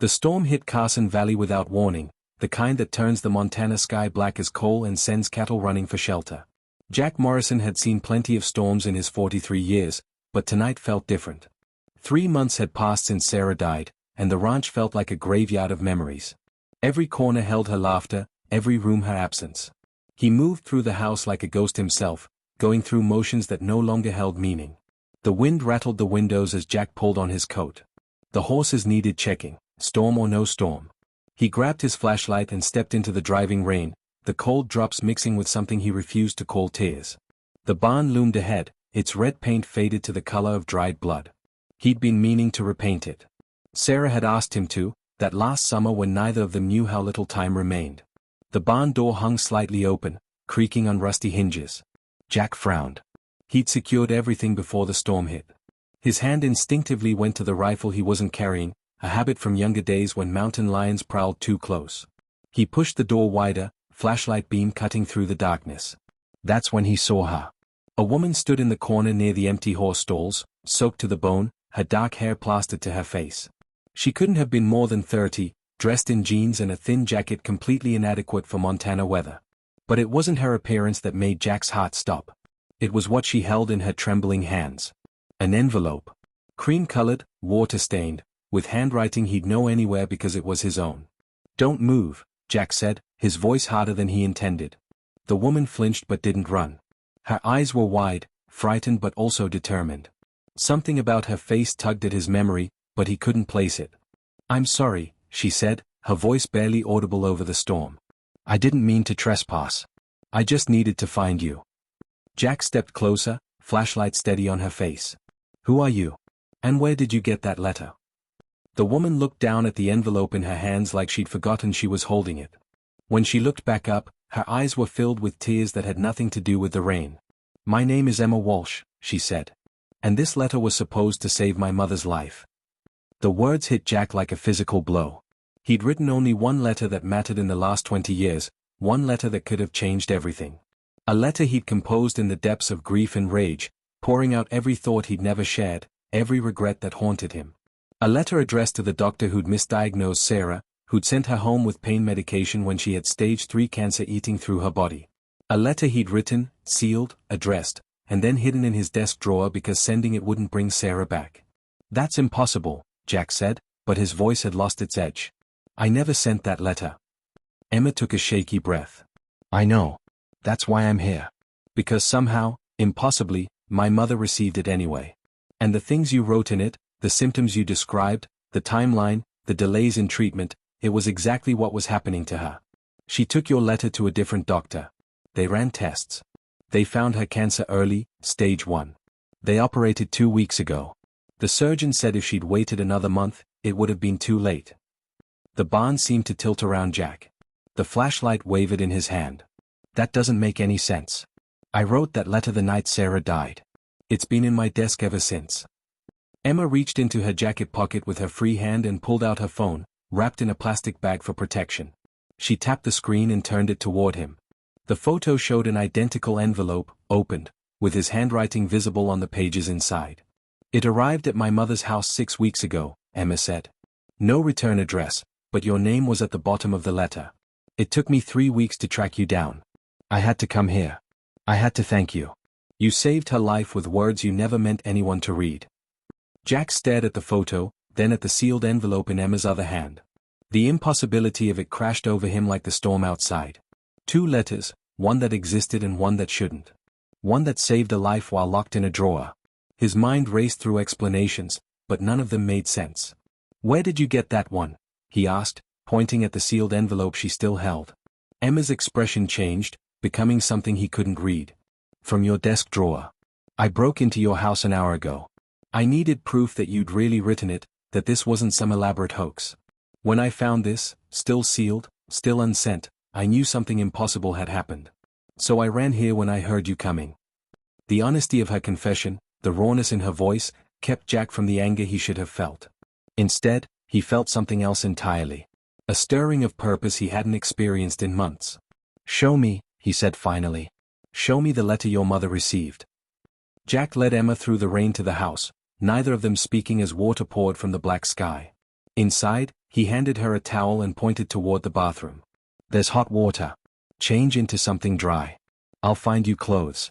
The storm hit Carson Valley without warning, the kind that turns the Montana sky black as coal and sends cattle running for shelter. Jack Morrison had seen plenty of storms in his 43 years, but tonight felt different. 3 months had passed since Sarah died, and the ranch felt like a graveyard of memories. Every corner held her laughter, every room her absence. He moved through the house like a ghost himself, going through motions that no longer held meaning. The wind rattled the windows as Jack pulled on his coat. The horses needed checking, storm or no storm. He grabbed his flashlight and stepped into the driving rain, the cold drops mixing with something he refused to call tears. The barn loomed ahead, its red paint faded to the color of dried blood. He'd been meaning to repaint it. Sarah had asked him to, that last summer when neither of them knew how little time remained. The barn door hung slightly open, creaking on rusty hinges. Jack frowned. He'd secured everything before the storm hit. His hand instinctively went to the rifle he wasn't carrying, a habit from younger days when mountain lions prowled too close. He pushed the door wider, flashlight beam cutting through the darkness. That's when he saw her. A woman stood in the corner near the empty horse stalls, soaked to the bone, her dark hair plastered to her face. She couldn't have been more than 30, dressed in jeans and a thin jacket completely inadequate for Montana weather. But it wasn't her appearance that made Jack's heart stop. It was what she held in her trembling hands. An envelope. Cream-colored, water-stained, with handwriting he'd know anywhere because it was his own. "Don't move," Jack said, his voice harder than he intended. The woman flinched but didn't run. Her eyes were wide, frightened but also determined. Something about her face tugged at his memory, but he couldn't place it. "I'm sorry," she said, her voice barely audible over the storm. "I didn't mean to trespass. I just needed to find you." Jack stepped closer, flashlight steady on her face. "Who are you? And where did you get that letter?" The woman looked down at the envelope in her hands like she'd forgotten she was holding it. When she looked back up, her eyes were filled with tears that had nothing to do with the rain. "My name is Emma Walsh," she said. "And this letter was supposed to save my mother's life." The words hit Jack like a physical blow. He'd written only one letter that mattered in the last 20 years, one letter that could have changed everything. A letter he'd composed in the depths of grief and rage, pouring out every thought he'd never shared, every regret that haunted him. A letter addressed to the doctor who'd misdiagnosed Sarah, who'd sent her home with pain medication when she had stage 3 cancer eating through her body. A letter he'd written, sealed, addressed, and then hidden in his desk drawer because sending it wouldn't bring Sarah back. "That's impossible," Jack said, but his voice had lost its edge. "I never sent that letter." Emma took a shaky breath. "I know. That's why I'm here. Because somehow, impossibly, my mother received it anyway. And the things you wrote in it, the symptoms you described, the timeline, the delays in treatment, it was exactly what was happening to her. She took your letter to a different doctor. They ran tests. They found her cancer early, stage 1. They operated 2 weeks ago. The surgeon said if she'd waited another month, it would have been too late." The barn seemed to tilt around Jack. The flashlight wavered in his hand. "That doesn't make any sense. I wrote that letter the night Sarah died. It's been in my desk ever since." Emma reached into her jacket pocket with her free hand and pulled out her phone, wrapped in a plastic bag for protection. She tapped the screen and turned it toward him. The photo showed an identical envelope, opened, with his handwriting visible on the pages inside. "It arrived at my mother's house 6 weeks ago," Emma said. "No return address, but your name was at the bottom of the letter. It took me 3 weeks to track you down. I had to come here. I had to thank you. You saved her life with words you never meant anyone to read." Jack stared at the photo, then at the sealed envelope in Emma's other hand. The impossibility of it crashed over him like the storm outside. 2 letters, one that existed and one that shouldn't. One that saved a life while locked in a drawer. His mind raced through explanations, but none of them made sense. "Where did you get that one?" he asked, pointing at the sealed envelope she still held. Emma's expression changed, becoming something he couldn't read. "From your desk drawer. I broke into your house an hour ago. I needed proof that you'd really written it, that this wasn't some elaborate hoax. When I found this, still sealed, still unsent, I knew something impossible had happened. So I ran here when I heard you coming." The honesty of her confession, the rawness in her voice, kept Jack from the anger he should have felt. Instead, he felt something else entirely. A stirring of purpose he hadn't experienced in months. "Show me," he said finally. "Show me the letter your mother received." Jack led Emma through the rain to the house, neither of them speaking as water poured from the black sky. Inside, he handed her a towel and pointed toward the bathroom. "There's hot water. Change into something dry. I'll find you clothes."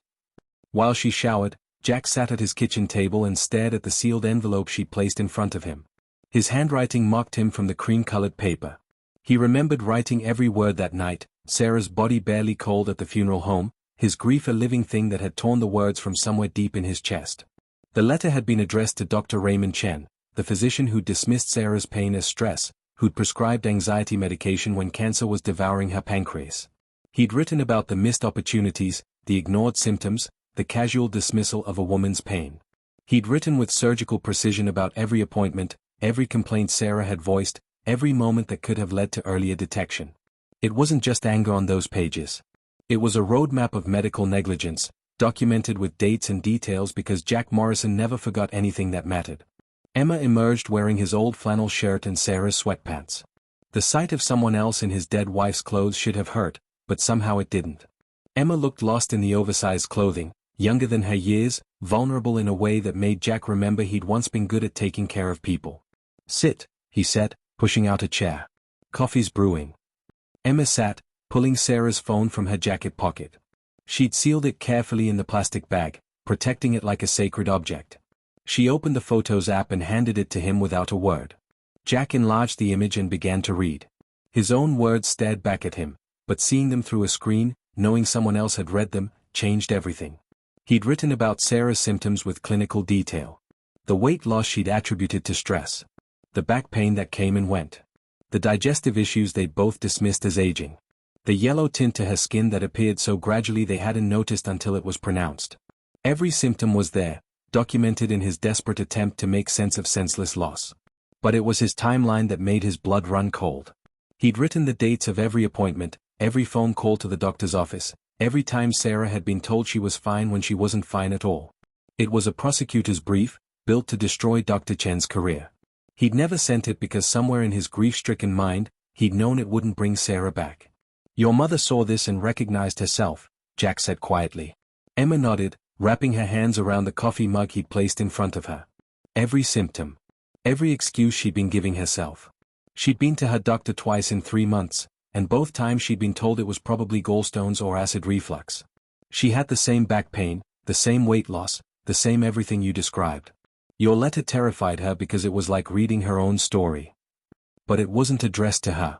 While she showered, Jack sat at his kitchen table and stared at the sealed envelope she placed in front of him. His handwriting mocked him from the cream-colored paper. He remembered writing every word that night, Sarah's body barely cold at the funeral home, his grief a living thing that had torn the words from somewhere deep in his chest. The letter had been addressed to Dr. Raymond Chen, the physician who'd dismissed Sarah's pain as stress, who'd prescribed anxiety medication when cancer was devouring her pancreas. He'd written about the missed opportunities, the ignored symptoms, the casual dismissal of a woman's pain. He'd written with surgical precision about every appointment, every complaint Sarah had voiced, every moment that could have led to earlier detection. It wasn't just anger on those pages. It was a roadmap of medical negligence, documented with dates and details because Jack Morrison never forgot anything that mattered. Emma emerged wearing his old flannel shirt and Sarah's sweatpants. The sight of someone else in his dead wife's clothes should have hurt, but somehow it didn't. Emma looked lost in the oversized clothing, younger than her years, vulnerable in a way that made Jack remember he'd once been good at taking care of people. "Sit," he said, pushing out a chair. "Coffee's brewing." Emma sat, pulling Sarah's phone from her jacket pocket. She'd sealed it carefully in the plastic bag, protecting it like a sacred object. She opened the Photos app and handed it to him without a word. Jack enlarged the image and began to read. His own words stared back at him, but seeing them through a screen, knowing someone else had read them, changed everything. He'd written about Sarah's symptoms with clinical detail. The weight loss she'd attributed to stress. The back pain that came and went. The digestive issues they'd both dismissed as aging. The yellow tint to her skin that appeared so gradually they hadn't noticed until it was pronounced. Every symptom was there, documented in his desperate attempt to make sense of senseless loss. But it was his timeline that made his blood run cold. He'd written the dates of every appointment, every phone call to the doctor's office, every time Sarah had been told she was fine when she wasn't fine at all. It was a prosecutor's brief, built to destroy Dr. Chen's career. He'd never sent it because somewhere in his grief-stricken mind, he'd known it wouldn't bring Sarah back. "Your mother saw this and recognized herself," Jack said quietly. Emma nodded, wrapping her hands around the coffee mug he'd placed in front of her. Every symptom. Every excuse she'd been giving herself. She'd been to her doctor twice in 3 months, and both times she'd been told it was probably gallstones or acid reflux. She had the same back pain, the same weight loss, the same everything you described. Your letter terrified her because it was like reading her own story. But it wasn't addressed to her.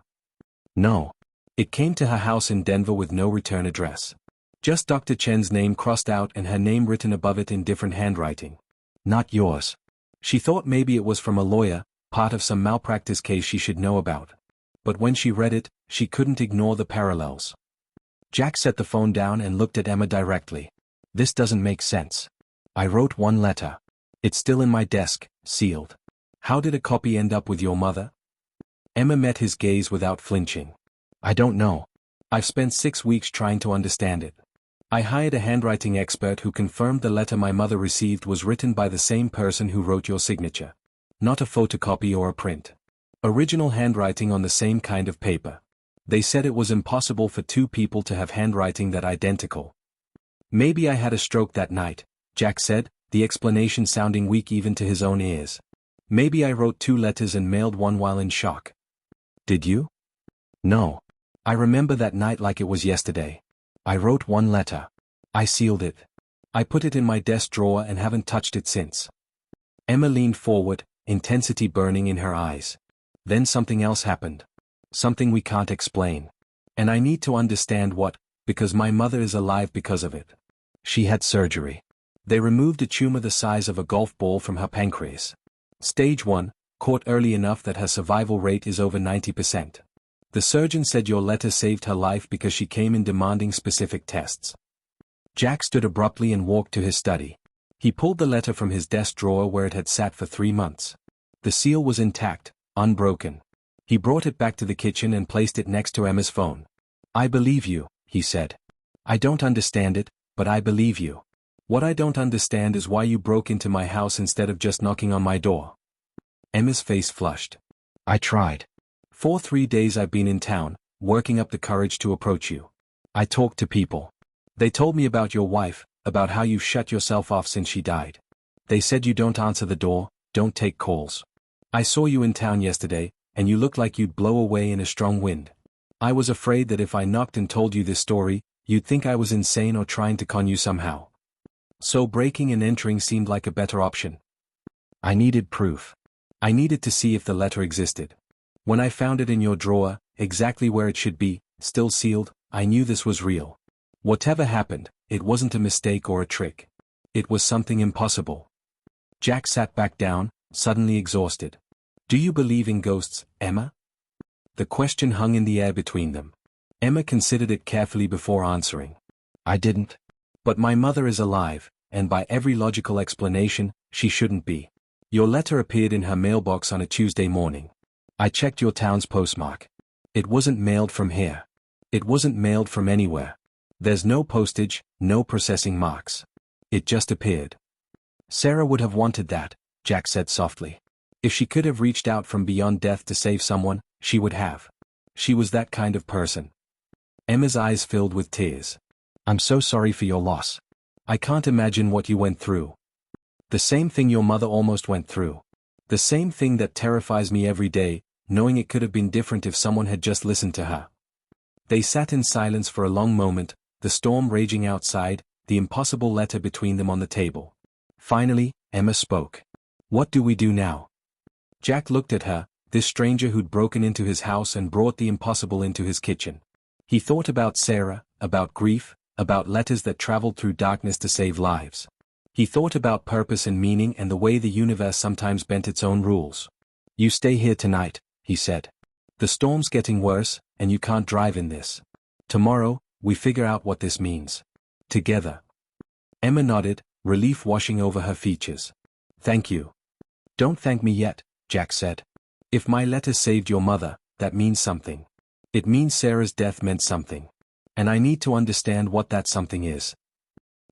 No. It came to her house in Denver with no return address. Just Dr. Chen's name crossed out and her name written above it in different handwriting. "Not yours." She thought maybe it was from a lawyer, part of some malpractice case she should know about. But when she read it, she couldn't ignore the parallels. Jack set the phone down and looked at Emma directly. "This doesn't make sense. I wrote one letter. It's still in my desk, sealed. How did a copy end up with your mother?" Emma met his gaze without flinching. "I don't know. I've spent 6 weeks trying to understand it. I hired a handwriting expert who confirmed the letter my mother received was written by the same person who wrote your signature. Not a photocopy or a print. Original handwriting on the same kind of paper. They said it was impossible for 2 people to have handwriting that identical." "Maybe I had a stroke that night," Jack said, the explanation sounding weak even to his own ears. "Maybe I wrote 2 letters and mailed one while in shock." "Did you?" "No. I remember that night like it was yesterday. I wrote one letter. I sealed it. I put it in my desk drawer and haven't touched it since." Emma leaned forward, intensity burning in her eyes. "Then something else happened. Something we can't explain. And I need to understand what, because my mother is alive because of it." She had surgery. They removed a tumor the size of a golf ball from her pancreas. Stage 1, caught early enough that her survival rate is over 90%. The surgeon said your letter saved her life because she came in demanding specific tests. Jack stood abruptly and walked to his study. He pulled the letter from his desk drawer where it had sat for 3 months. The seal was intact, unbroken. He brought it back to the kitchen and placed it next to Emma's phone. "I believe you," he said. "I don't understand it, but I believe you. What I don't understand is why you broke into my house instead of just knocking on my door." Emma's face flushed. "I tried. For 3 days I've been in town, working up the courage to approach you. I talked to people. They told me about your wife, about how you've shut yourself off since she died. They said you don't answer the door, don't take calls. I saw you in town yesterday, and you looked like you'd blow away in a strong wind. I was afraid that if I knocked and told you this story, you'd think I was insane or trying to con you somehow. So breaking and entering seemed like a better option. I needed proof. I needed to see if the letter existed. When I found it in your drawer, exactly where it should be, still sealed, I knew this was real. Whatever happened, it wasn't a mistake or a trick. It was something impossible. Jack sat back down, suddenly exhausted. Do you believe in ghosts, Emma? The question hung in the air between them. Emma considered it carefully before answering. I didn't. But my mother is alive, and by every logical explanation, she shouldn't be. Your letter appeared in her mailbox on a Tuesday morning. I checked your town's postmark. It wasn't mailed from here. It wasn't mailed from anywhere. There's no postage, no processing marks. It just appeared. Sarah would have wanted that, Jack said softly. If she could have reached out from beyond death to save someone, she would have. She was that kind of person. Emma's eyes filled with tears. I'm so sorry for your loss. I can't imagine what you went through. The same thing your mother almost went through. The same thing that terrifies me every day, knowing it could have been different if someone had just listened to her. They sat in silence for a long moment, the storm raging outside, the impossible letter between them on the table. Finally, Emma spoke. What do we do now? Jack looked at her, this stranger who'd broken into his house and brought the impossible into his kitchen. He thought about Sarah, about grief, about letters that traveled through darkness to save lives. He thought about purpose and meaning and the way the universe sometimes bent its own rules. You stay here tonight, he said. The storm's getting worse, and you can't drive in this. Tomorrow, we figure out what this means. Together. Emma nodded, relief washing over her features. Thank you. Don't thank me yet, Jack said. If my letter saved your mother, that means something. It means Sarah's death meant something. And I need to understand what that something is.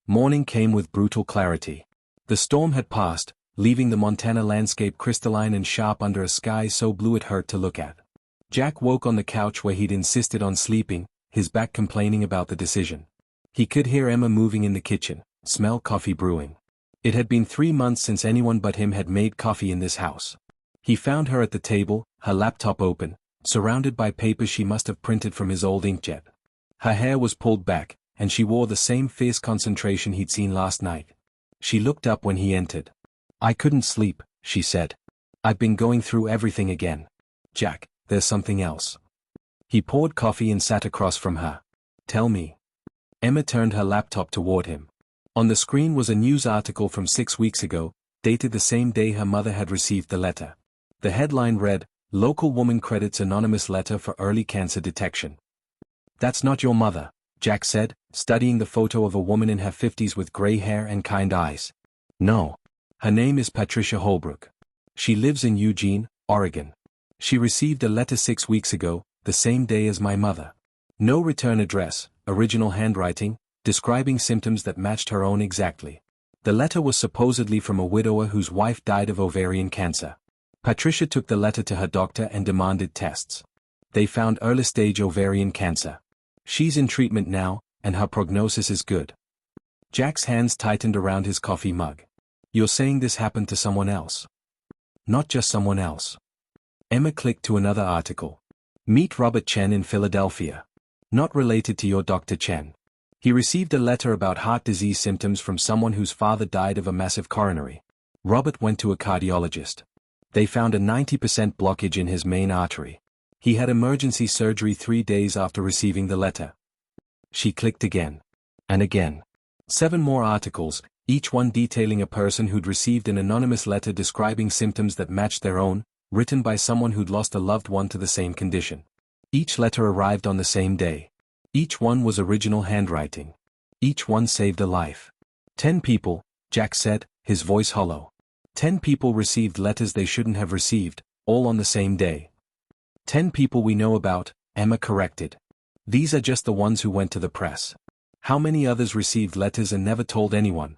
Morning came with brutal clarity. The storm had passed, leaving the Montana landscape crystalline and sharp under a sky so blue it hurt to look at. Jack woke on the couch where he'd insisted on sleeping, his back complaining about the decision. He could hear Emma moving in the kitchen, smell coffee brewing. It had been 3 months since anyone but him had made coffee in this house. He found her at the table, her laptop open, surrounded by papers she must have printed from his old inkjet. Her hair was pulled back, and she wore the same fierce concentration he'd seen last night. She looked up when he entered. I couldn't sleep, she said. I've been going through everything again. Jack, there's something else. He poured coffee and sat across from her. Tell me. Emma turned her laptop toward him. On the screen was a news article from 6 weeks ago, dated the same day her mother had received the letter. The headline read, Local woman credits anonymous letter for early cancer detection. That's not your mother, Jack said, studying the photo of a woman in her 50s with gray hair and kind eyes. No. Her name is Patricia Holbrook. She lives in Eugene, Oregon. She received a letter 6 weeks ago, the same day as my mother. No return address, original handwriting, describing symptoms that matched her own exactly. The letter was supposedly from a widower whose wife died of ovarian cancer. Patricia took the letter to her doctor and demanded tests. They found early-stage ovarian cancer. She's in treatment now, and her prognosis is good. Jack's hands tightened around his coffee mug. You're saying this happened to someone else? Not just someone else. Emma clicked to another article. Meet Robert Chen in Philadelphia. Not related to your Dr. Chen. He received a letter about heart disease symptoms from someone whose father died of a massive coronary. Robert went to a cardiologist. They found a 90% blockage in his main artery. He had emergency surgery 3 days after receiving the letter. She clicked again. And again. 7 more articles, each one detailing a person who'd received an anonymous letter describing symptoms that matched their own, written by someone who'd lost a loved one to the same condition. Each letter arrived on the same day. Each one was original handwriting. Each one saved a life. 10 people, Jack said, his voice hollow. 10 people received letters they shouldn't have received, all on the same day. 10 people we know about, Emma corrected. These are just the ones who went to the press. How many others received letters and never told anyone?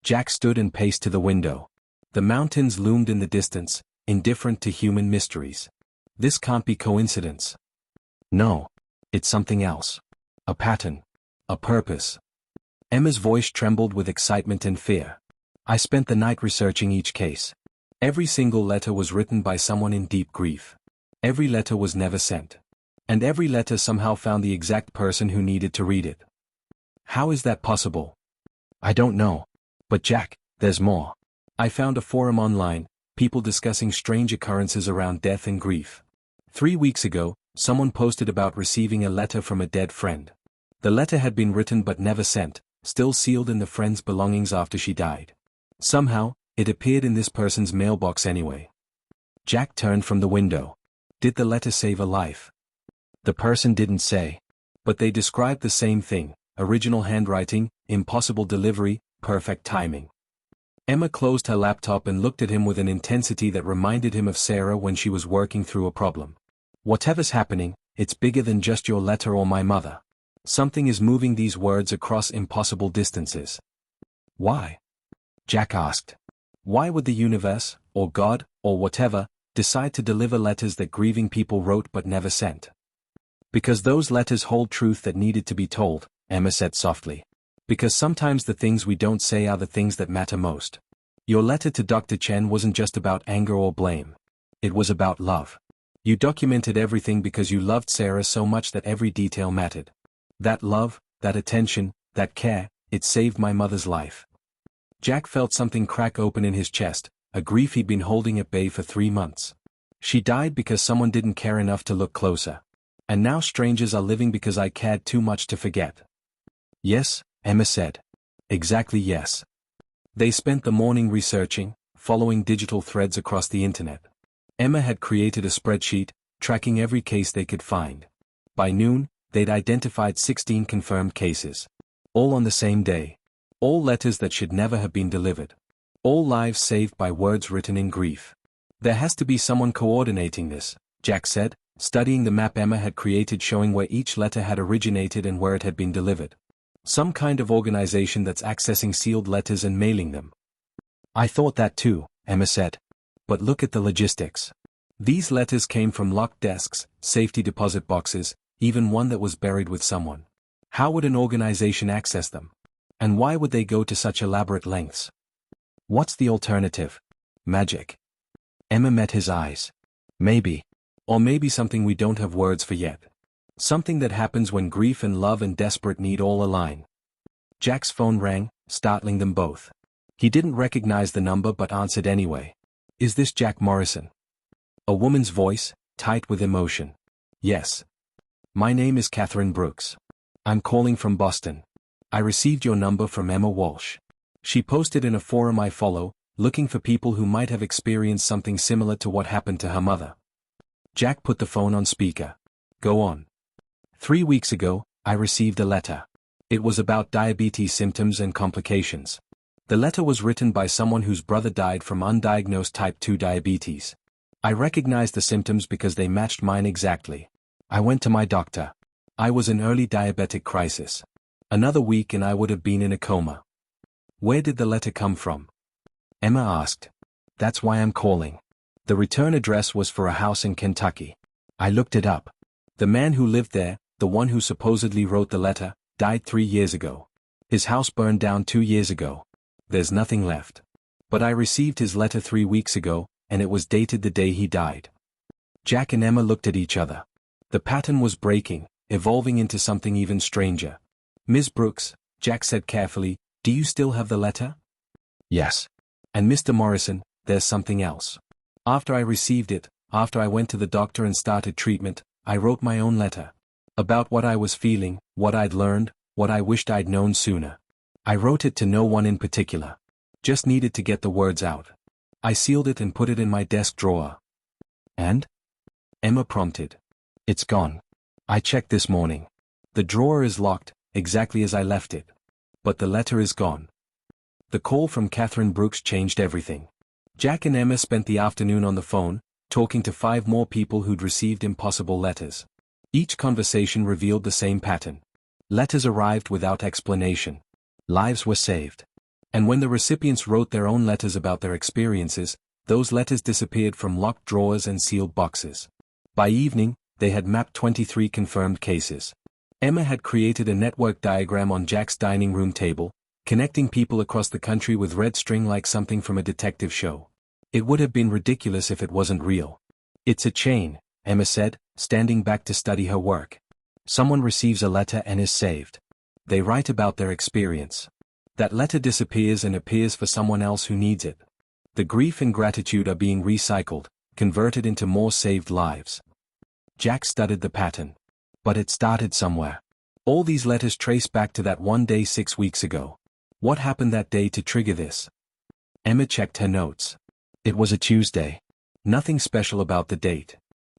Jack stood and paced to the window. The mountains loomed in the distance, indifferent to human mysteries. This can't be coincidence. No. It's something else. A pattern. A purpose. Emma's voice trembled with excitement and fear. I spent the night researching each case. Every single letter was written by someone in deep grief. Every letter was never sent. And every letter somehow found the exact person who needed to read it. How is that possible? I don't know. But Jack, there's more. I found a forum online, people discussing strange occurrences around death and grief. 3 weeks ago, someone posted about receiving a letter from a dead friend. The letter had been written but never sent, still sealed in the friend's belongings after she died. Somehow, it appeared in this person's mailbox anyway. Jack turned from the window. Did the letter save a life? The person didn't say. But they described the same thing: original handwriting, impossible delivery, perfect timing. Emma closed her laptop and looked at him with an intensity that reminded him of Sarah when she was working through a problem. Whatever's happening, it's bigger than just your letter or my mother. Something is moving these words across impossible distances. Why? Jack asked. Why would the universe, or God, or whatever, decide to deliver letters that grieving people wrote but never sent? Because those letters hold truth that needed to be told, Emma said softly. Because sometimes the things we don't say are the things that matter most. Your letter to Dr. Chen wasn't just about anger or blame. It was about love. You documented everything because you loved Sarah so much that every detail mattered. That love, that attention, that care, it saved my mother's life. Jack felt something crack open in his chest, a grief he'd been holding at bay for 3 months. She died because someone didn't care enough to look closer. And now strangers are living because I cared too much to forget. Yes, Emma said. Exactly yes. They spent the morning researching, following digital threads across the internet. Emma had created a spreadsheet, tracking every case they could find. By noon, they'd identified 16 confirmed cases. All on the same day. All letters that should never have been delivered. All lives saved by words written in grief. There has to be someone coordinating this, Jack said, studying the map Emma had created showing where each letter had originated and where it had been delivered. Some kind of organization that's accessing sealed letters and mailing them. I thought that too, Emma said. But look at the logistics. These letters came from locked desks, safety deposit boxes, even one that was buried with someone. How would an organization access them? And why would they go to such elaborate lengths? What's the alternative? Magic. Emma met his eyes. Maybe. Or maybe something we don't have words for yet. Something that happens when grief and love and desperate need all align. Jack's phone rang, startling them both. He didn't recognize the number but answered anyway. Is this Jack Morrison? A woman's voice, tight with emotion. Yes. My name is Catherine Brooks. I'm calling from Boston. I received your number from Emma Walsh. She posted in a forum I follow, looking for people who might have experienced something similar to what happened to her mother. Jack put the phone on speaker. Go on. 3 weeks ago, I received a letter. It was about diabetes symptoms and complications. The letter was written by someone whose brother died from undiagnosed type 2 diabetes. I recognized the symptoms because they matched mine exactly. I went to my doctor. I was in early diabetic crisis. Another week and I would have been in a coma. Where did the letter come from? Emma asked. That's why I'm calling. The return address was for a house in Kentucky. I looked it up. The man who lived there, the one who supposedly wrote the letter, died 3 years ago. His house burned down 2 years ago. There's nothing left. But I received his letter 3 weeks ago, and it was dated the day he died. Jack and Emma looked at each other. The pattern was breaking, evolving into something even stranger. Ms. Brooks, Jack said carefully, do you still have the letter? Yes. And Mr. Morrison, there's something else. After I received it, after I went to the doctor and started treatment, I wrote my own letter. About what I was feeling, what I'd learned, what I wished I'd known sooner. I wrote it to no one in particular. Just needed to get the words out. I sealed it and put it in my desk drawer. And? Emma prompted. It's gone. I checked this morning. The drawer is locked, exactly as I left it. But the letter is gone. The call from Catherine Brooks changed everything. Jack and Emma spent the afternoon on the phone, talking to 5 more people who'd received impossible letters. Each conversation revealed the same pattern. Letters arrived without explanation. Lives were saved. And when the recipients wrote their own letters about their experiences, those letters disappeared from locked drawers and sealed boxes. By evening, they had mapped 23 confirmed cases. Emma had created a network diagram on Jack's dining room table, connecting people across the country with red string like something from a detective show. It would have been ridiculous if it wasn't real. It's a chain, Emma said, standing back to study her work. Someone receives a letter and is saved. They write about their experience. That letter disappears and appears for someone else who needs it. The grief and gratitude are being recycled, converted into more saved lives. Jack studied the pattern. But it started somewhere. All these letters trace back to that one day 6 weeks ago. What happened that day to trigger this? Emma checked her notes. It was a Tuesday. Nothing special about the date.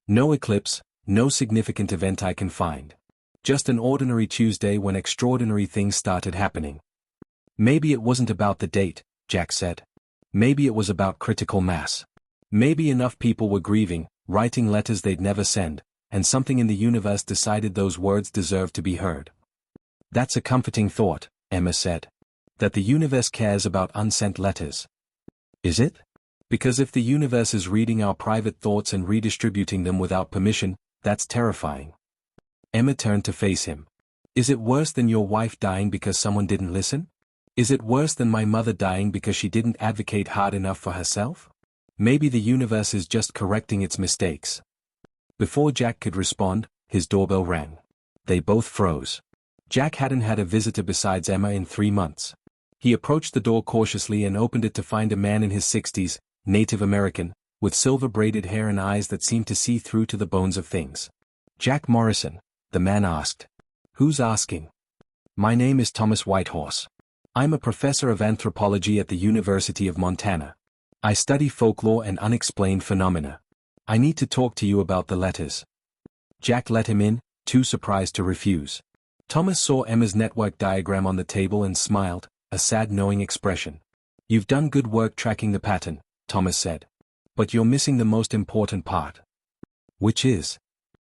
No eclipse, no significant event I can find. Just an ordinary Tuesday when extraordinary things started happening. Maybe it wasn't about the date, Jack said. Maybe it was about critical mass. Maybe enough people were grieving, writing letters they'd never send, and something in the universe decided those words deserved to be heard. That's a comforting thought, Emma said. That the universe cares about unsent letters. Is it? Because if the universe is reading our private thoughts and redistributing them without permission, that's terrifying. Emma turned to face him. Is it worse than your wife dying because someone didn't listen? Is it worse than my mother dying because she didn't advocate hard enough for herself? Maybe the universe is just correcting its mistakes. Before Jack could respond, his doorbell rang. They both froze. Jack hadn't had a visitor besides Emma in 3 months. He approached the door cautiously and opened it to find a man in his 60s, Native American, with silver-braided hair and eyes that seemed to see through to the bones of things. Jack Morrison, the man asked. Who's asking? My name is Thomas Whitehorse. I'm a professor of anthropology at the University of Montana. I study folklore and unexplained phenomena. I need to talk to you about the letters. Jack let him in, too surprised to refuse. Thomas saw Emma's network diagram on the table and smiled, a sad knowing expression. You've done good work tracking the pattern, Thomas said. But you're missing the most important part. Which is?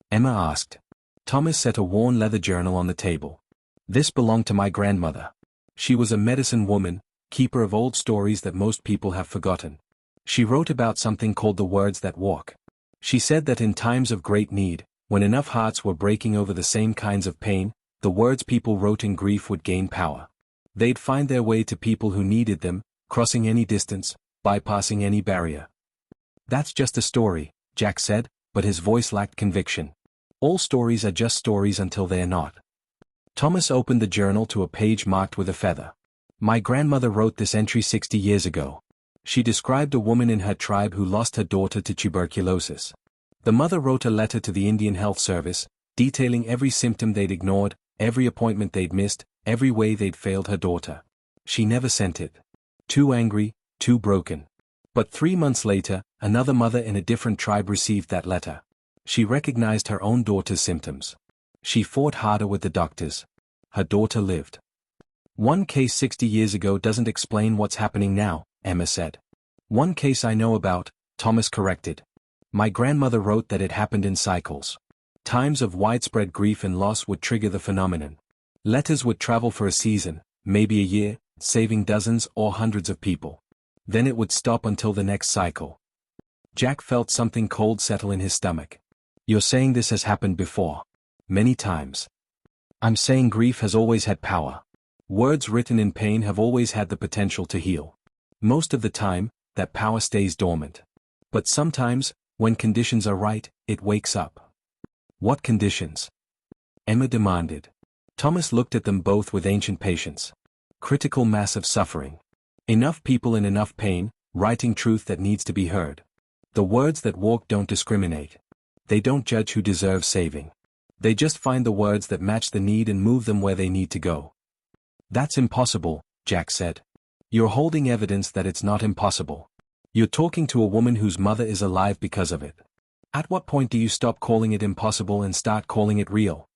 Emma asked. Thomas set a worn leather journal on the table. This belonged to my grandmother. She was a medicine woman, keeper of old stories that most people have forgotten. She wrote about something called the words that walk. She said that in times of great need, when enough hearts were breaking over the same kinds of pain, the words people wrote in grief would gain power. They'd find their way to people who needed them, crossing any distance, bypassing any barrier. That's just a story, Jack said, but his voice lacked conviction. All stories are just stories until they are not. Thomas opened the journal to a page marked with a feather. My grandmother wrote this entry 60 years ago. She described a woman in her tribe who lost her daughter to tuberculosis. The mother wrote a letter to the Indian Health Service, detailing every symptom they'd ignored, every appointment they'd missed, every way they'd failed her daughter. She never sent it. Too angry, too broken. But 3 months later, another mother in a different tribe received that letter. She recognized her own daughter's symptoms. She fought harder with the doctors. Her daughter lived. One case 60 years ago doesn't explain what's happening now, Emma said. One case I know about, Thomas corrected. My grandmother wrote that it happened in cycles. Times of widespread grief and loss would trigger the phenomenon. Letters would travel for a season, maybe a year, saving dozens or hundreds of people. Then it would stop until the next cycle. Jack felt something cold settle in his stomach. You're saying this has happened before? Many times. I'm saying grief has always had power. Words written in pain have always had the potential to heal. Most of the time, that power stays dormant. But sometimes, when conditions are right, it wakes up. What conditions? Emma demanded. Thomas looked at them both with ancient patience. Critical mass of suffering. Enough people in enough pain, writing truth that needs to be heard. The words that walk don't discriminate. They don't judge who deserves saving. They just find the words that match the need and move them where they need to go. That's impossible, Jack said. You're holding evidence that it's not impossible. You're talking to a woman whose mother is alive because of it. At what point do you stop calling it impossible and start calling it real?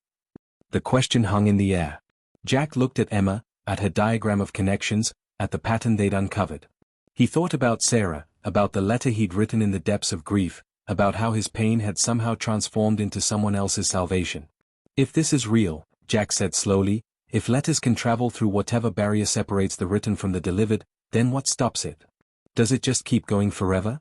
The question hung in the air. Jack looked at Emma, at her diagram of connections, at the pattern they'd uncovered. He thought about Sarah, about the letter he'd written in the depths of grief, about how his pain had somehow transformed into someone else's salvation. If this is real, Jack said slowly, if letters can travel through whatever barrier separates the written from the delivered, then what stops it? Does it just keep going forever?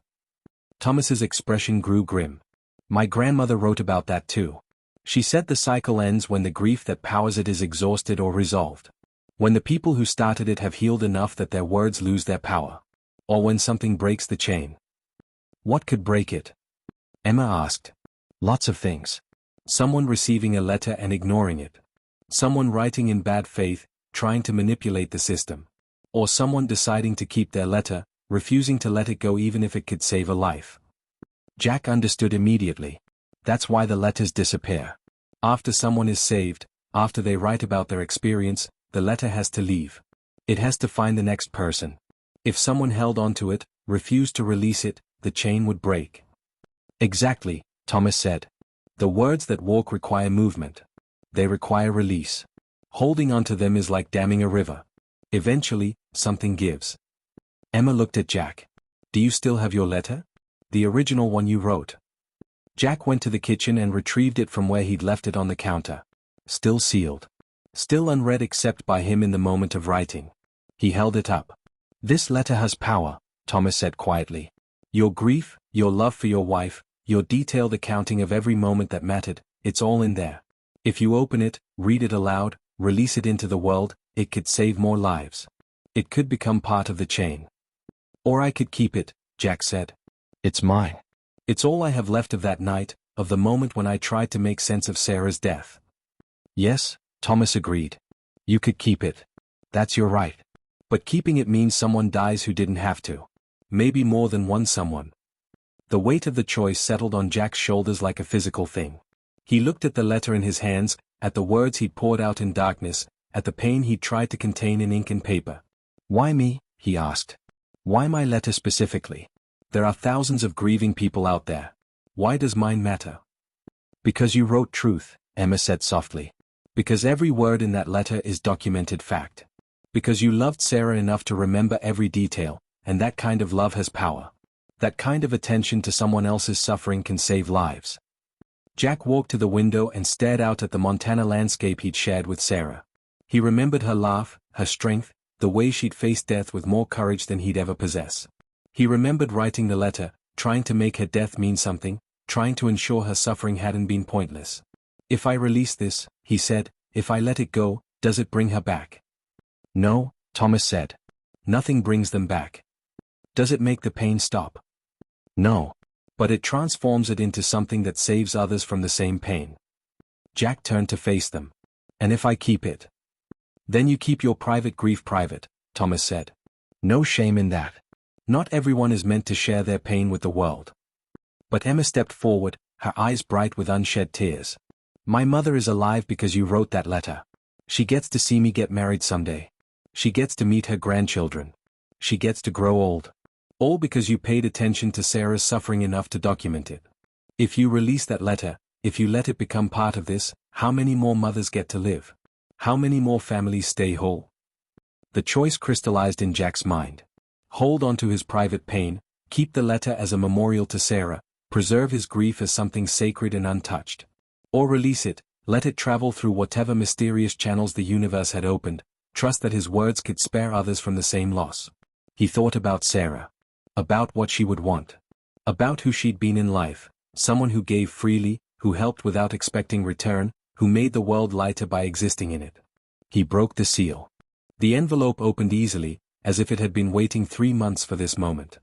Thomas's expression grew grim. My grandmother wrote about that too. She said the cycle ends when the grief that powers it is exhausted or resolved. When the people who started it have healed enough that their words lose their power. Or when something breaks the chain. What could break it? Emma asked. Lots of things. Someone receiving a letter and ignoring it. Someone writing in bad faith, trying to manipulate the system. Or someone deciding to keep their letter, refusing to let it go even if it could save a life. Jack understood immediately. That's why the letters disappear. After someone is saved, after they write about their experience, the letter has to leave. It has to find the next person. If someone held onto it, refused to release it, the chain would break. Exactly, Thomas said. The words that walk require movement. They require release. Holding onto them is like damming a river. Eventually, something gives. Emma looked at Jack. Do you still have your letter? The original one you wrote. Jack went to the kitchen and retrieved it from where he'd left it on the counter. Still sealed. Still unread except by him in the moment of writing. He held it up. This letter has power, Thomas said quietly. Your grief, your love for your wife, your detailed accounting of every moment that mattered, it's all in there. If you open it, read it aloud, release it into the world, it could save more lives. It could become part of the chain. Or I could keep it, Jack said. It's mine. It's all I have left of that night, of the moment when I tried to make sense of Sarah's death. Yes, Thomas agreed. You could keep it. That's your right. But keeping it means someone dies who didn't have to. Maybe more than one someone. The weight of the choice settled on Jack's shoulders like a physical thing. He looked at the letter in his hands, at the words he'd poured out in darkness, at the pain he'd tried to contain in ink and paper. Why me? He asked. Why my letter specifically? There are thousands of grieving people out there. Why does mine matter? Because you wrote truth, Emma said softly. Because every word in that letter is documented fact. Because you loved Sarah enough to remember every detail, and that kind of love has power. That kind of attention to someone else's suffering can save lives. Jack walked to the window and stared out at the Montana landscape he'd shared with Sarah. He remembered her laugh, her strength, the way she'd faced death with more courage than he'd ever possess. He remembered writing the letter, trying to make her death mean something, trying to ensure her suffering hadn't been pointless. If I release this, he said, if I let it go, does it bring her back? No, Thomas said. Nothing brings them back. Does it make the pain stop? No. But it transforms it into something that saves others from the same pain. Jack turned to face them. And if I keep it? Then you keep your private grief private, Thomas said. No shame in that. Not everyone is meant to share their pain with the world. But Emma stepped forward, her eyes bright with unshed tears. My mother is alive because you wrote that letter. She gets to see me get married someday. She gets to meet her grandchildren. She gets to grow old. All because you paid attention to Sarah's suffering enough to document it. If you release that letter, if you let it become part of this, how many more mothers get to live? How many more families stay whole? The choice crystallized in Jack's mind. Hold on to his private pain, keep the letter as a memorial to Sarah, preserve his grief as something sacred and untouched. Or release it, let it travel through whatever mysterious channels the universe had opened, trust that his words could spare others from the same loss. He thought about Sarah. About what she would want. About who she'd been in life, someone who gave freely, who helped without expecting return, who made the world lighter by existing in it. He broke the seal. The envelope opened easily, as if it had been waiting 3 months for this moment.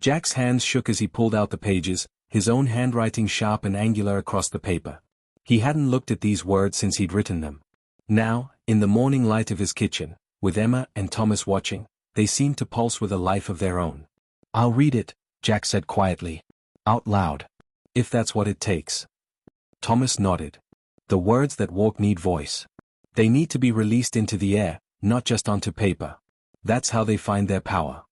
Jack's hands shook as he pulled out the pages, his own handwriting sharp and angular across the paper. He hadn't looked at these words since he'd written them. Now, in the morning light of his kitchen, with Emma and Thomas watching, they seemed to pulse with a life of their own. I'll read it, Jack said quietly. Out loud. If that's what it takes. Thomas nodded. The words that walk need voice. They need to be released into the air, not just onto paper. That's how they find their power.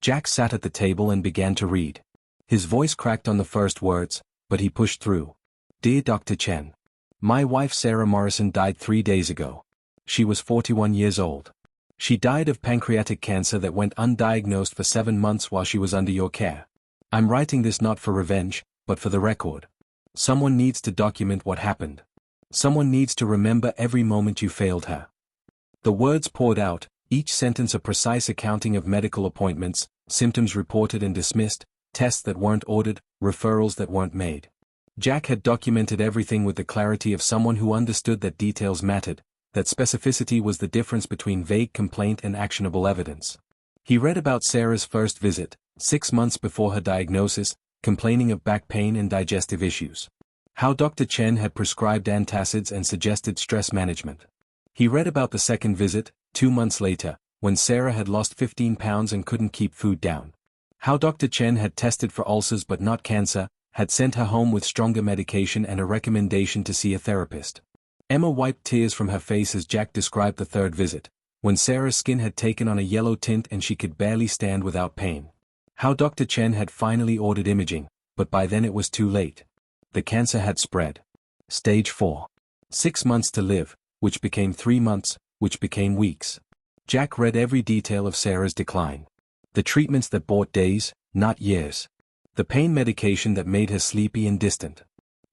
Jack sat at the table and began to read. His voice cracked on the first words, but he pushed through. Dear Dr. Chen. My wife Sarah Morrison died 3 days ago. She was 41 years old. She died of pancreatic cancer that went undiagnosed for 7 months while she was under your care. I'm writing this not for revenge, but for the record. Someone needs to document what happened. Someone needs to remember every moment you failed her. The words poured out, each sentence a precise accounting of medical appointments, symptoms reported and dismissed, tests that weren't ordered, referrals that weren't made. Jack had documented everything with the clarity of someone who understood that details mattered, that specificity was the difference between vague complaint and actionable evidence. He read about Sarah's first visit, 6 months before her diagnosis, complaining of back pain and digestive issues. How Dr. Chen had prescribed antacids and suggested stress management. He read about the second visit, 2 months later, when Sarah had lost 15 pounds and couldn't keep food down. How Dr. Chen had tested for ulcers but not cancer, had sent her home with stronger medication and a recommendation to see a therapist. Emma wiped tears from her face as Jack described the third visit, when Sarah's skin had taken on a yellow tint and she could barely stand without pain. How Dr. Chen had finally ordered imaging, but by then it was too late. The cancer had spread. Stage 4. 6 months to live, which became 3 months, which became weeks. Jack read every detail of Sarah's decline. The treatments that bought days, not years. The pain medication that made her sleepy and distant.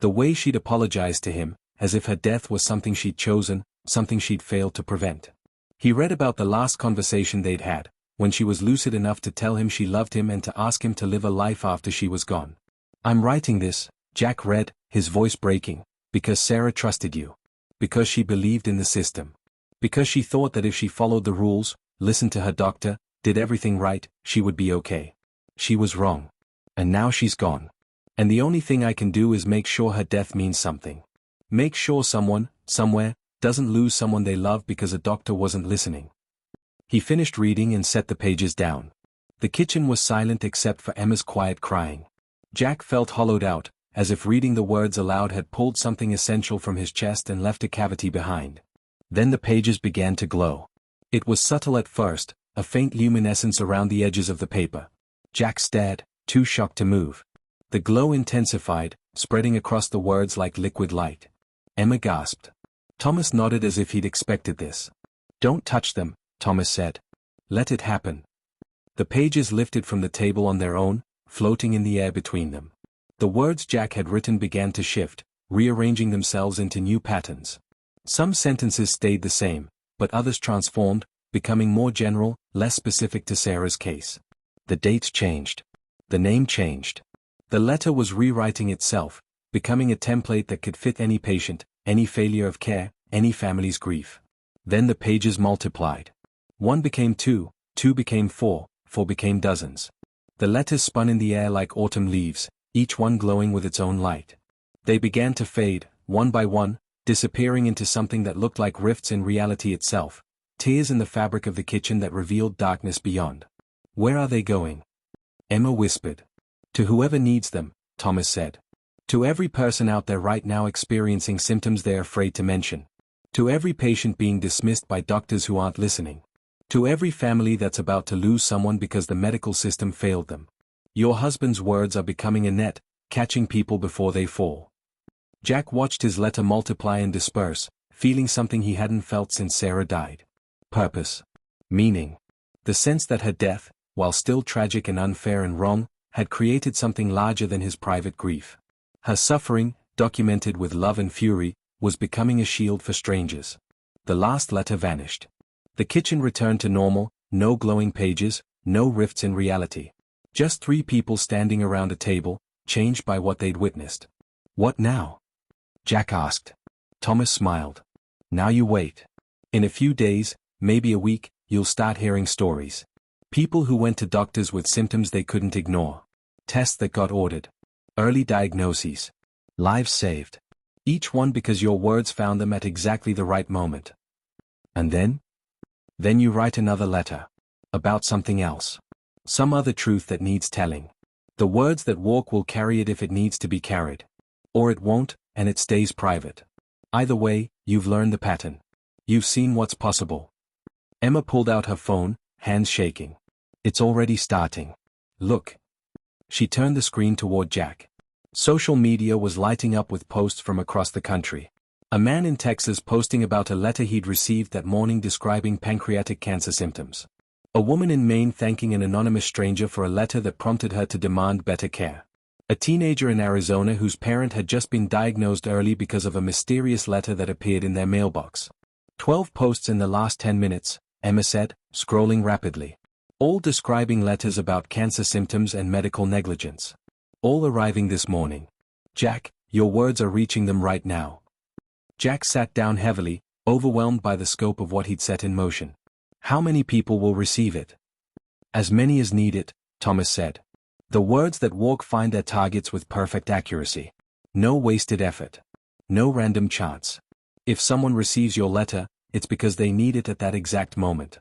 The way she'd apologized to him, as if her death was something she'd chosen, something she'd failed to prevent. He read about the last conversation they'd had, when she was lucid enough to tell him she loved him and to ask him to live a life after she was gone. "I'm writing this," Jack read, his voice breaking, "because Sarah trusted you. Because she believed in the system. Because she thought that if she followed the rules, listened to her doctor, did everything right, she would be okay. She was wrong. And now she's gone. And the only thing I can do is make sure her death means something. Make sure someone, somewhere, doesn't lose someone they love because a doctor wasn't listening." He finished reading and set the pages down. The kitchen was silent except for Emma's quiet crying. Jack felt hollowed out, as if reading the words aloud had pulled something essential from his chest and left a cavity behind. Then the pages began to glow. It was subtle at first, a faint luminescence around the edges of the paper. Jack stared, too shocked to move. The glow intensified, spreading across the words like liquid light. Emma gasped. Thomas nodded as if he'd expected this. "Don't touch them," Thomas said. "Let it happen." The pages lifted from the table on their own, floating in the air between them. The words Jack had written began to shift, rearranging themselves into new patterns. Some sentences stayed the same, but others transformed, becoming more general, less specific to Sarah's case. The dates changed. The name changed. The letter was rewriting itself, becoming a template that could fit any patient, any failure of care, any family's grief. Then the pages multiplied. 1 became 2, 2 became 4, 4 became dozens. The letters spun in the air like autumn leaves, each one glowing with its own light. They began to fade, one by one, disappearing into something that looked like rifts in reality itself, tears in the fabric of the kitchen that revealed darkness beyond. "Where are they going?" Emma whispered. "To whoever needs them," Thomas said. "To every person out there right now experiencing symptoms they're afraid to mention. To every patient being dismissed by doctors who aren't listening. To every family that's about to lose someone because the medical system failed them. Your husband's words are becoming a net, catching people before they fall." Jack watched his letter multiply and disperse, feeling something he hadn't felt since Sarah died. Purpose. Meaning. The sense that her death, while still tragic and unfair and wrong, had created something larger than his private grief. Her suffering, documented with love and fury, was becoming a shield for strangers. The last letter vanished. The kitchen returned to normal, no glowing pages, no rifts in reality. Just 3 people standing around a table, changed by what they'd witnessed. "What now?" Jack asked. Thomas smiled. "Now you wait. In a few days, maybe a week, you'll start hearing stories. People who went to doctors with symptoms they couldn't ignore. Tests that got ordered. Early diagnoses. Lives saved. Each one because your words found them at exactly the right moment. And then? Then you write another letter. About something else. Some other truth that needs telling. The words that walk will carry it if it needs to be carried. Or it won't, and it stays private. Either way, you've learned the pattern. You've seen what's possible." Emma pulled out her phone, hands shaking. "It's already starting. Look." She turned the screen toward Jack. Social media was lighting up with posts from across the country. A man in Texas posting about a letter he'd received that morning describing pancreatic cancer symptoms. A woman in Maine thanking an anonymous stranger for a letter that prompted her to demand better care. A teenager in Arizona whose parent had just been diagnosed early because of a mysterious letter that appeared in their mailbox. 12 posts in the last 10 minutes, Emma said, scrolling rapidly. All describing letters about cancer symptoms and medical negligence. All arriving this morning. "Jack, your words are reaching them right now." Jack sat down heavily, overwhelmed by the scope of what he'd set in motion. "How many people will receive it?" "As many as need it," Thomas said. The words that walk find their targets with perfect accuracy. No wasted effort. No random chance. If someone receives your letter, it's because they need it at that exact moment.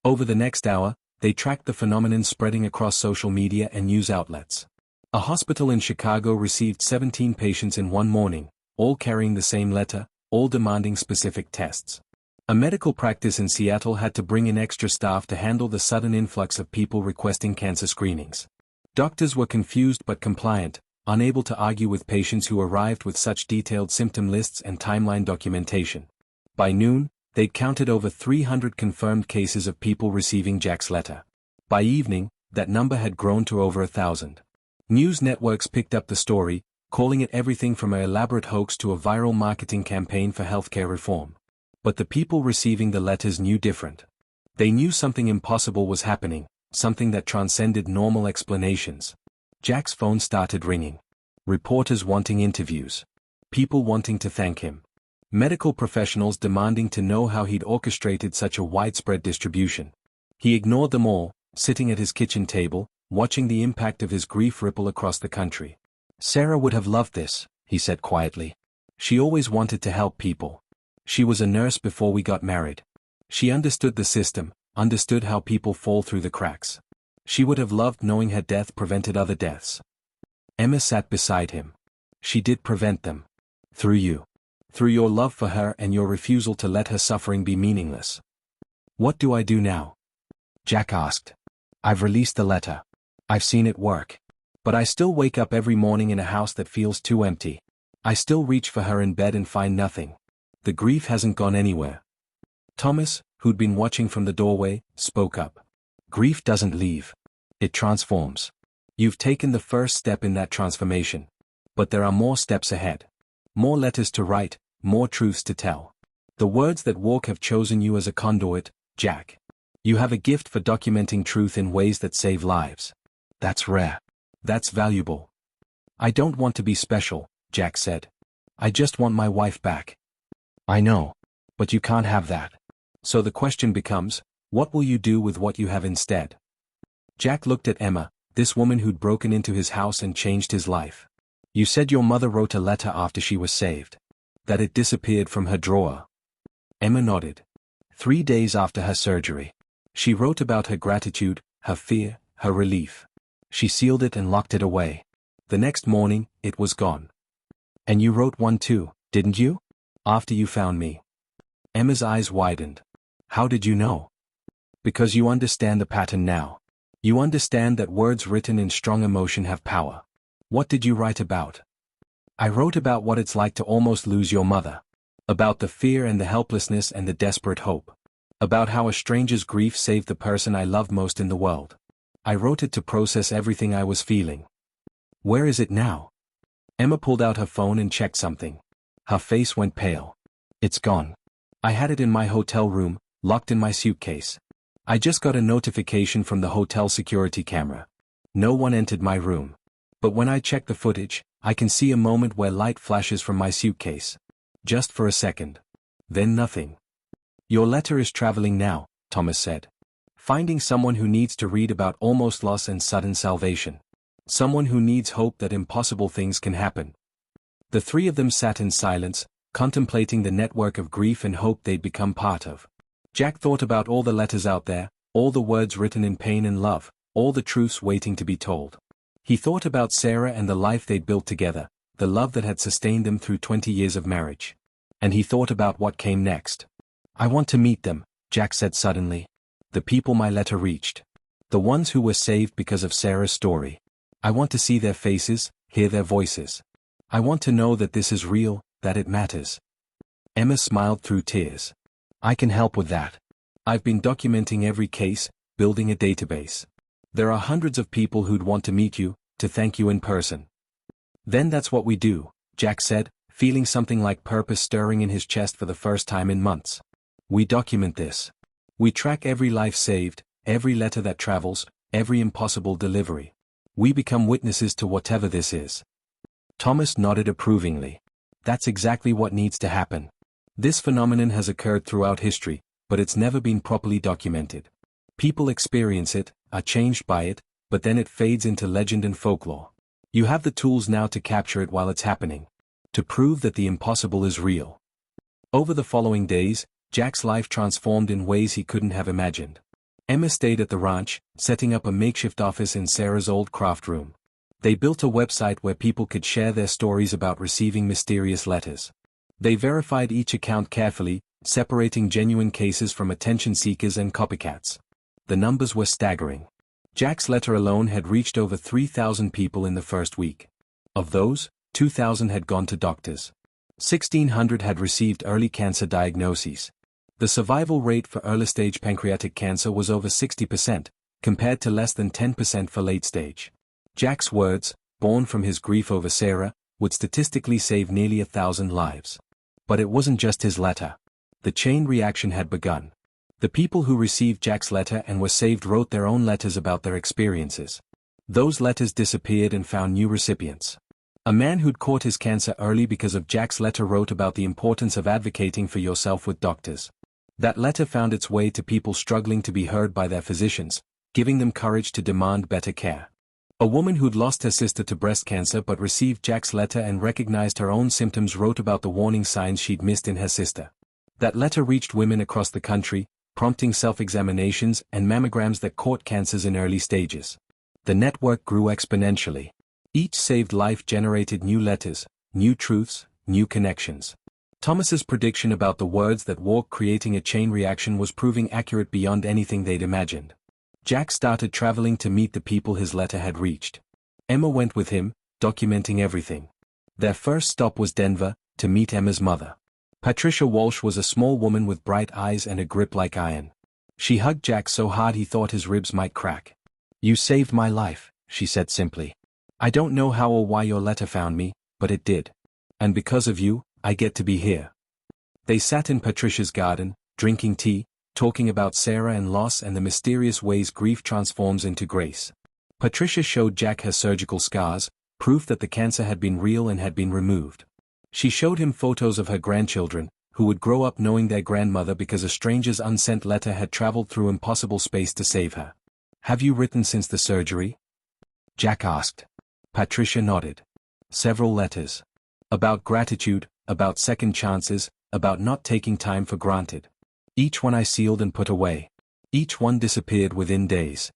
Over the next hour, they tracked the phenomenon spreading across social media and news outlets. A hospital in Chicago received 17 patients in one morning, all carrying the same letter, all demanding specific tests. A medical practice in Seattle had to bring in extra staff to handle the sudden influx of people requesting cancer screenings. Doctors were confused but compliant, unable to argue with patients who arrived with such detailed symptom lists and timeline documentation. By noon, they'd counted over 300 confirmed cases of people receiving Jack's letter. By evening, that number had grown to over 1,000. News networks picked up the story, calling it everything from an elaborate hoax to a viral marketing campaign for healthcare reform. But the people receiving the letters knew different. They knew something impossible was happening, something that transcended normal explanations. Jack's phone started ringing. Reporters wanting interviews. People wanting to thank him. Medical professionals demanding to know how he'd orchestrated such a widespread distribution. He ignored them all, sitting at his kitchen table, watching the impact of his grief ripple across the country. Sarah would have loved this, he said quietly. She always wanted to help people. She was a nurse before we got married. She understood the system, understood how people fall through the cracks. She would have loved knowing her death prevented other deaths. Emma sat beside him. She did prevent them. Through you. Through your love for her and your refusal to let her suffering be meaningless. What do I do now? Jack asked. I've released the letter. I've seen it work. But I still wake up every morning in a house that feels too empty. I still reach for her in bed and find nothing. The grief hasn't gone anywhere. Thomas, who'd been watching from the doorway, spoke up. Grief doesn't leave. It transforms. You've taken the first step in that transformation. But there are more steps ahead. More letters to write, more truths to tell. The words that walk have chosen you as a conduit, Jack. You have a gift for documenting truth in ways that save lives. That's rare. That's valuable. I don't want to be special, Jack said. I just want my wife back. I know. But you can't have that. So the question becomes, what will you do with what you have instead? Jack looked at Emma, this woman who'd broken into his house and changed his life. You said your mother wrote a letter after she was saved. That it disappeared from her drawer. Emma nodded. 3 days after her surgery. She wrote about her gratitude, her fear, her relief. She sealed it and locked it away. The next morning, it was gone. And you wrote one too, didn't you? After you found me. Emma's eyes widened. How did you know? Because you understand the pattern now. You understand that words written in strong emotion have power. What did you write about? I wrote about what it's like to almost lose your mother. About the fear and the helplessness and the desperate hope. About how a stranger's grief saved the person I loved most in the world. I wrote it to process everything I was feeling. Where is it now? Emma pulled out her phone and checked something. Her face went pale. It's gone. I had it in my hotel room, locked in my suitcase. I just got a notification from the hotel security camera. No one entered my room. But when I check the footage, I can see a moment where light flashes from my suitcase. Just for a second. Then nothing. Your letter is traveling now, Thomas said. Finding someone who needs to read about almost loss and sudden salvation. Someone who needs hope that impossible things can happen. The three of them sat in silence, contemplating the network of grief and hope they'd become part of. Jack thought about all the letters out there, all the words written in pain and love, all the truths waiting to be told. He thought about Sarah and the life they'd built together, the love that had sustained them through 20 years of marriage. And he thought about what came next. I want to meet them, Jack said suddenly. The people my letter reached. The ones who were saved because of Sarah's story. I want to see their faces, hear their voices. I want to know that this is real, that it matters. Emma smiled through tears. I can help with that. I've been documenting every case, building a database. There are hundreds of people who'd want to meet you, to thank you in person. Then that's what we do, Jack said, feeling something like purpose stirring in his chest for the first time in months. We document this. We track every life saved, every letter that travels, every impossible delivery. We become witnesses to whatever this is. Thomas nodded approvingly. That's exactly what needs to happen. This phenomenon has occurred throughout history, but it's never been properly documented. People experience it, are changed by it, but then it fades into legend and folklore. You have the tools now to capture it while it's happening. To prove that the impossible is real. Over the following days, Jack's life transformed in ways he couldn't have imagined. Emma stayed at the ranch, setting up a makeshift office in Sarah's old craft room. They built a website where people could share their stories about receiving mysterious letters. They verified each account carefully, separating genuine cases from attention seekers and copycats. The numbers were staggering. Jack's letter alone had reached over 3,000 people in the first week. Of those, 2,000 had gone to doctors. 1,600 had received early cancer diagnoses. The survival rate for early-stage pancreatic cancer was over 60%, compared to less than 10% for late-stage. Jack's words, born from his grief over Sarah, would statistically save nearly 1,000 lives. But it wasn't just his letter. The chain reaction had begun. The people who received Jack's letter and were saved wrote their own letters about their experiences. Those letters disappeared and found new recipients. A man who'd caught his cancer early because of Jack's letter wrote about the importance of advocating for yourself with doctors. That letter found its way to people struggling to be heard by their physicians, giving them courage to demand better care. A woman who'd lost her sister to breast cancer but received Jack's letter and recognized her own symptoms wrote about the warning signs she'd missed in her sister. That letter reached women across the country, prompting self-examinations and mammograms that caught cancers in early stages. The network grew exponentially. Each saved life generated new letters, new truths, new connections. Thomas's prediction about the words that walk creating a chain reaction was proving accurate beyond anything they'd imagined. Jack started traveling to meet the people his letter had reached. Emma went with him, documenting everything. Their first stop was Denver, to meet Emma's mother. Patricia Walsh was a small woman with bright eyes and a grip like iron. She hugged Jack so hard he thought his ribs might crack. "You saved my life," she said simply. "I don't know how or why your letter found me, but it did. And because of you, I get to be here." They sat in Patricia's garden, drinking tea, talking about Sarah and loss and the mysterious ways grief transforms into grace. Patricia showed Jack her surgical scars, proof that the cancer had been real and had been removed. She showed him photos of her grandchildren, who would grow up knowing their grandmother because a stranger's unsent letter had traveled through impossible space to save her. "Have you written since the surgery?" Jack asked. Patricia nodded. "Several letters. About gratitude, about second chances, about not taking time for granted. Each one I sealed and put away. Each one disappeared within days.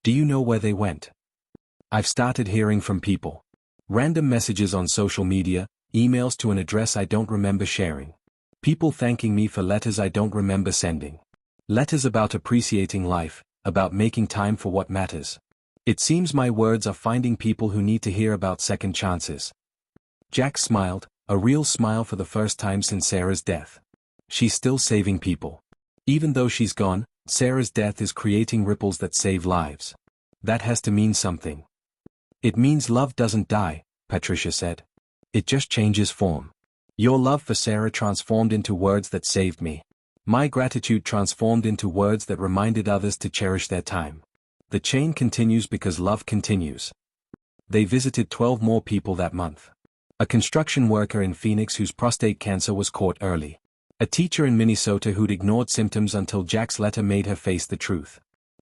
Do you know where they went? I've started hearing from people. Random messages on social media, emails to an address I don't remember sharing. People thanking me for letters I don't remember sending. Letters about appreciating life, about making time for what matters. It seems my words are finding people who need to hear about second chances." Jack smiled, a real smile for the first time since Sarah's death. She's still saving people. Even though she's gone, Sarah's death is creating ripples that save lives. That has to mean something. "It means love doesn't die," Patricia said. "It just changes form. Your love for Sarah transformed into words that saved me. My gratitude transformed into words that reminded others to cherish their time. The chain continues because love continues." They visited 12 more people that month. A construction worker in Phoenix whose prostate cancer was caught early. A teacher in Minnesota who'd ignored symptoms until Jack's letter made her face the truth.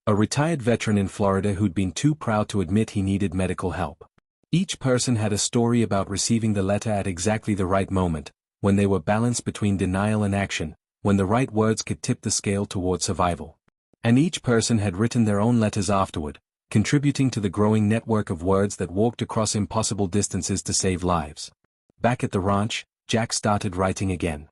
A retired veteran in Florida who'd been too proud to admit he needed medical help. Each person had a story about receiving the letter at exactly the right moment, when they were balanced between denial and action, when the right words could tip the scale toward survival. And each person had written their own letters afterward, contributing to the growing network of words that walked across impossible distances to save lives. Back at the ranch, Jack started writing again.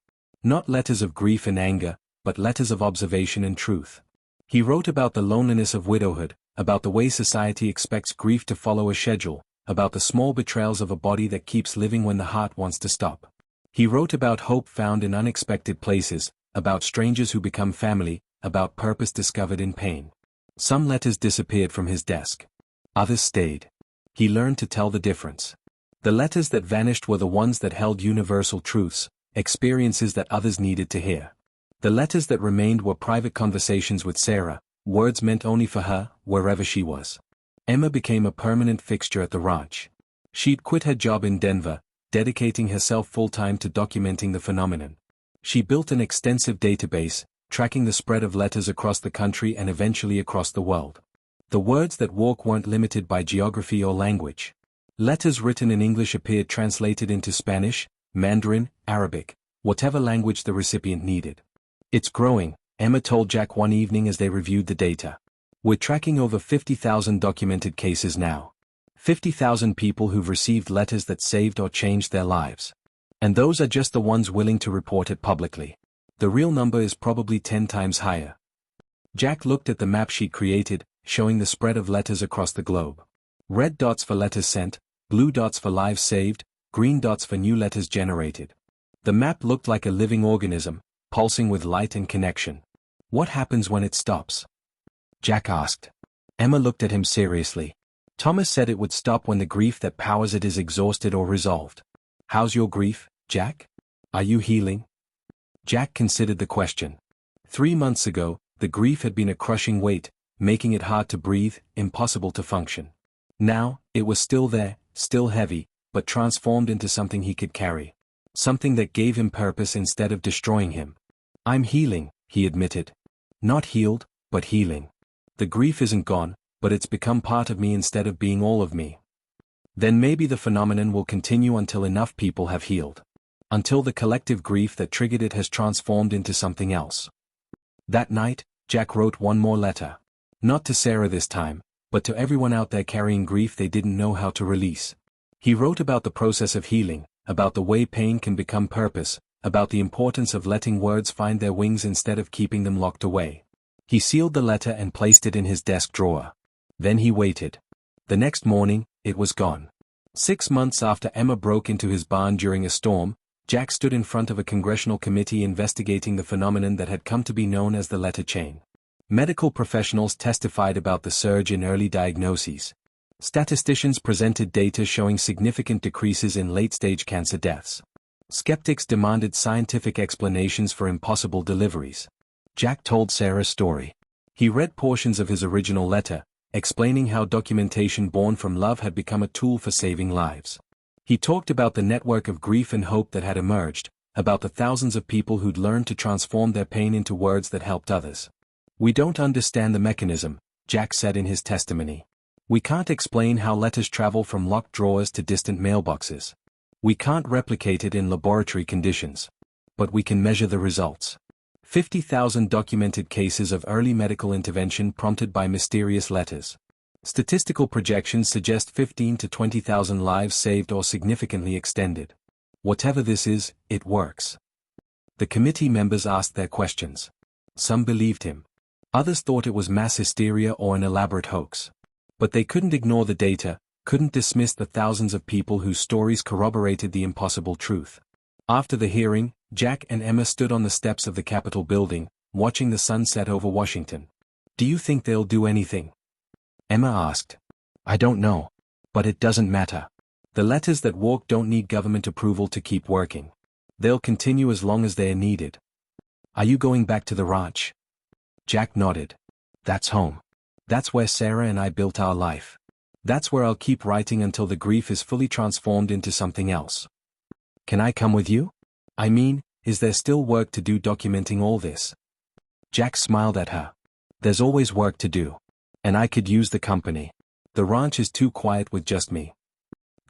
Not letters of grief and anger, but letters of observation and truth. He wrote about the loneliness of widowhood, about the way society expects grief to follow a schedule, about the small betrayals of a body that keeps living when the heart wants to stop. He wrote about hope found in unexpected places, about strangers who become family, about purpose discovered in pain. Some letters disappeared from his desk. Others stayed. He learned to tell the difference. The letters that vanished were the ones that held universal truths, experiences that others needed to hear. The letters that remained were private conversations with Sarah, words meant only for her, wherever she was. Emma became a permanent fixture at the ranch. She'd quit her job in Denver, dedicating herself full-time to documenting the phenomenon. She built an extensive database, tracking the spread of letters across the country and eventually across the world. The words that walk weren't limited by geography or language. Letters written in English appeared translated into Spanish, Mandarin, Arabic, whatever language the recipient needed. "It's growing," Emma told Jack one evening as they reviewed the data. "We're tracking over 50,000 documented cases now. 50,000 people who've received letters that saved or changed their lives. And those are just the ones willing to report it publicly. The real number is probably 10 times higher." Jack looked at the map she'd created, showing the spread of letters across the globe. Red dots for letters sent, blue dots for lives saved, green dots for new letters generated. The map looked like a living organism, pulsing with light and connection. "What happens when it stops?" Jack asked. Emma looked at him seriously. "Thomas said it would stop when the grief that powers it is exhausted or resolved." "How's your grief, Jack? Are you healing?" Jack considered the question. 3 months ago, the grief had been a crushing weight, making it hard to breathe, impossible to function. Now, it was still there, still heavy, but transformed into something he could carry. Something that gave him purpose instead of destroying him. "I'm healing," he admitted. "Not healed, but healing. The grief isn't gone, but it's become part of me instead of being all of me. Then maybe the phenomenon will continue until enough people have healed. Until the collective grief that triggered it has transformed into something else." That night, Jack wrote one more letter. Not to Sarah this time, but to everyone out there carrying grief they didn't know how to release. He wrote about the process of healing, about the way pain can become purpose, about the importance of letting words find their wings instead of keeping them locked away. He sealed the letter and placed it in his desk drawer. Then he waited. The next morning, it was gone. 6 months after Emma broke into his barn during a storm, Jack stood in front of a congressional committee investigating the phenomenon that had come to be known as the letter chain. Medical professionals testified about the surge in early diagnoses. Statisticians presented data showing significant decreases in late-stage cancer deaths. Skeptics demanded scientific explanations for impossible deliveries. Jack told Sarah's story. He read portions of his original letter, explaining how documentation born from love had become a tool for saving lives. He talked about the network of grief and hope that had emerged, about the thousands of people who'd learned to transform their pain into words that helped others. "We don't understand the mechanism," Jack said in his testimony. "We can't explain how letters travel from locked drawers to distant mailboxes. We can't replicate it in laboratory conditions. But we can measure the results." 50,000 documented cases of early medical intervention prompted by mysterious letters. Statistical projections suggest 15 to 20,000 lives saved or significantly extended. Whatever this is, it works. The committee members asked their questions. Some believed him. Others thought it was mass hysteria or an elaborate hoax. But they couldn't ignore the data, couldn't dismiss the thousands of people whose stories corroborated the impossible truth. After the hearing, Jack and Emma stood on the steps of the Capitol building, watching the sun set over Washington. "Do you think they'll do anything?" Emma asked. "I don't know. But it doesn't matter. The letters that walk don't need government approval to keep working. They'll continue as long as they're needed." "Are you going back to the ranch?" Jack nodded. "That's home. That's where Sarah and I built our life. That's where I'll keep writing until the grief is fully transformed into something else." "Can I come with you? I mean, is there still work to do documenting all this?" Jack smiled at her. "There's always work to do. And I could use the company. The ranch is too quiet with just me."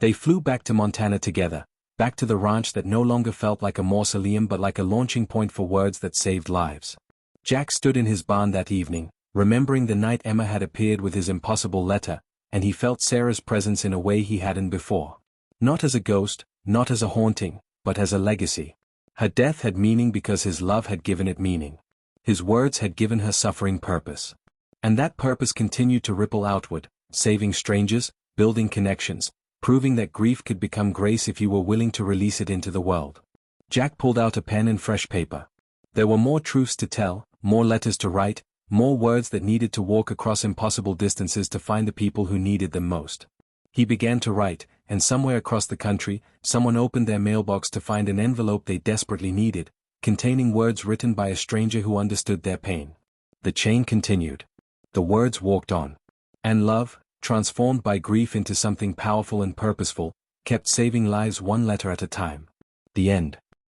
They flew back to Montana together, back to the ranch that no longer felt like a mausoleum but like a launching point for words that saved lives. Jack stood in his barn that evening, remembering the night Emma had appeared with his impossible letter, and he felt Sarah's presence in a way he hadn't before. Not as a ghost, not as a haunting, but as a legacy. Her death had meaning because his love had given it meaning. His words had given her suffering purpose. And that purpose continued to ripple outward, saving strangers, building connections, proving that grief could become grace if you were willing to release it into the world. Jack pulled out a pen and fresh paper. There were more truths to tell, more letters to write, more words that needed to walk across impossible distances to find the people who needed them most. He began to write, and somewhere across the country, someone opened their mailbox to find an envelope they desperately needed, containing words written by a stranger who understood their pain. The chain continued. The words walked on. And love, transformed by grief into something powerful and purposeful, kept saving lives one letter at a time. The end.